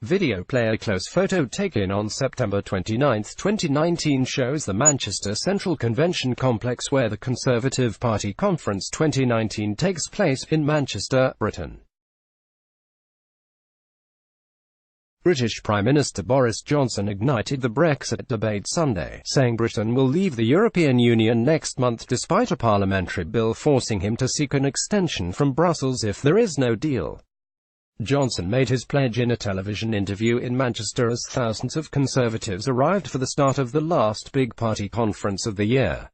Video PlayerClose Photo taken on September 29, 2019 shows the Manchester Central Convention Complex where the Conservative Party Conference 2019 takes place in Manchester, Britain. British Prime Minister Boris Johnson ignited the Brexit debate Sunday, saying Britain will leave the European Union next month despite a parliamentary bill forcing him to seek an extension from Brussels if there is no deal. Johnson made his pledge in a television interview in Manchester as thousands of Conservatives arrived for the start of the last big party conference of the year.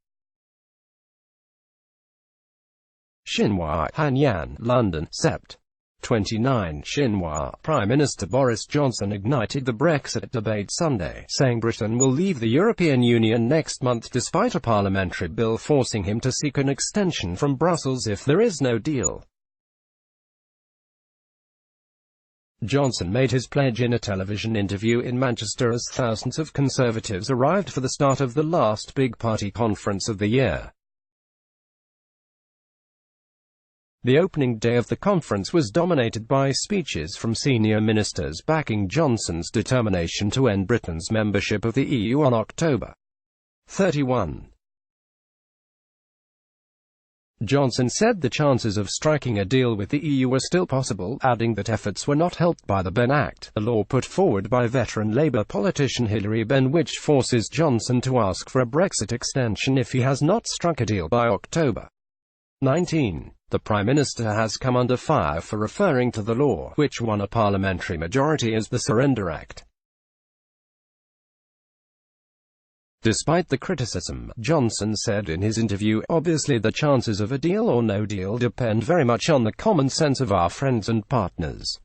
Xinhua, Hanyang, London, Sept. 29. Xinhua, Prime Minister Boris Johnson ignited the Brexit debate Sunday, saying Britain will leave the European Union next month despite a parliamentary bill forcing him to seek an extension from Brussels if there is no deal. Johnson made his pledge in a television interview in Manchester as thousands of Conservatives arrived for the start of the last big party conference of the year. The opening day of the conference was dominated by speeches from senior ministers backing Johnson's determination to end Britain's membership of the EU on October 31. Johnson said the chances of striking a deal with the EU were still possible, adding that efforts were not helped by the Benn Act, a law put forward by veteran Labour politician Hilary Benn which forces Johnson to ask for a Brexit extension if he has not struck a deal by October 19. The Prime Minister has come under fire for referring to the law, which won a parliamentary majority as the Surrender Act. Despite the criticism, Johnson said in his interview, "Obviously the chances of a deal or no deal depend very much on the common sense of our friends and partners.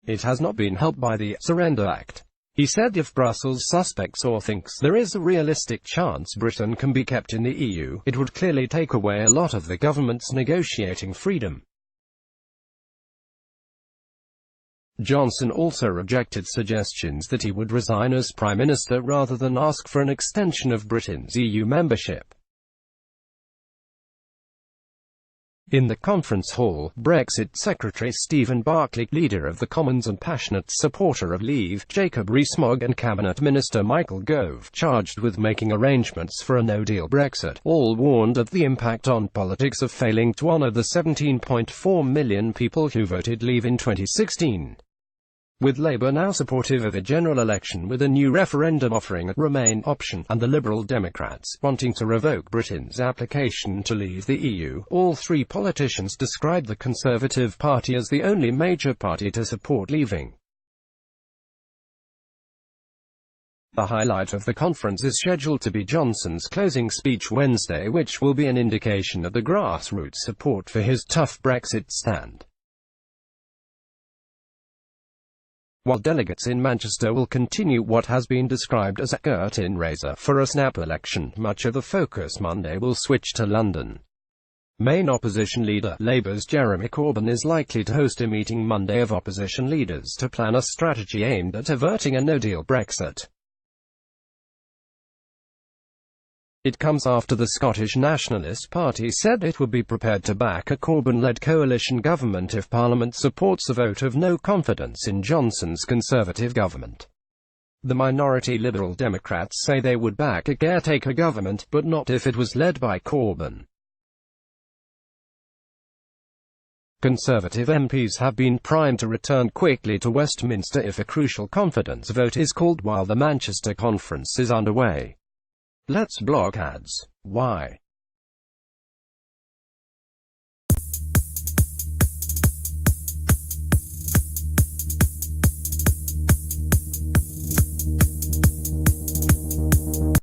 It has not been helped by the Surrender Act." He said if Brussels suspects or thinks there is a realistic chance Britain can be kept in the EU, it would clearly take away a lot of the government's negotiating freedom. Johnson also rejected suggestions that he would resign as Prime Minister rather than ask for an extension of Britain's EU membership. In the conference hall, Brexit Secretary Stephen Barclay, leader of the Commons and passionate supporter of Leave, Jacob Rees-Mogg and Cabinet Minister Michael Gove, charged with making arrangements for a no-deal Brexit, all warned of the impact on politics of failing to honour the 17.4 million people who voted Leave in 2016. With Labour now supportive of a general election with a new referendum offering a Remain option, and the Liberal Democrats wanting to revoke Britain's application to leave the EU, all three politicians described the Conservative Party as the only major party to support leaving. The highlight of the conference is scheduled to be Johnson's closing speech Wednesday, which will be an indication of the grassroots support for his tough Brexit stand. While delegates in Manchester will continue what has been described as a curtain-raiser for a snap election, much of the focus Monday will switch to London. Main opposition leader, Labour's Jeremy Corbyn is likely to host a meeting Monday of opposition leaders to plan a strategy aimed at averting a no-deal Brexit. It comes after the Scottish Nationalist Party said it would be prepared to back a Corbyn-led coalition government if Parliament supports a vote of no confidence in Johnson's Conservative government. The minority Liberal Democrats say they would back a caretaker government, but not if it was led by Corbyn. Conservative MPs have been primed to return quickly to Westminster if a crucial confidence vote is called while the Manchester conference is underway. Let's block ads. Why?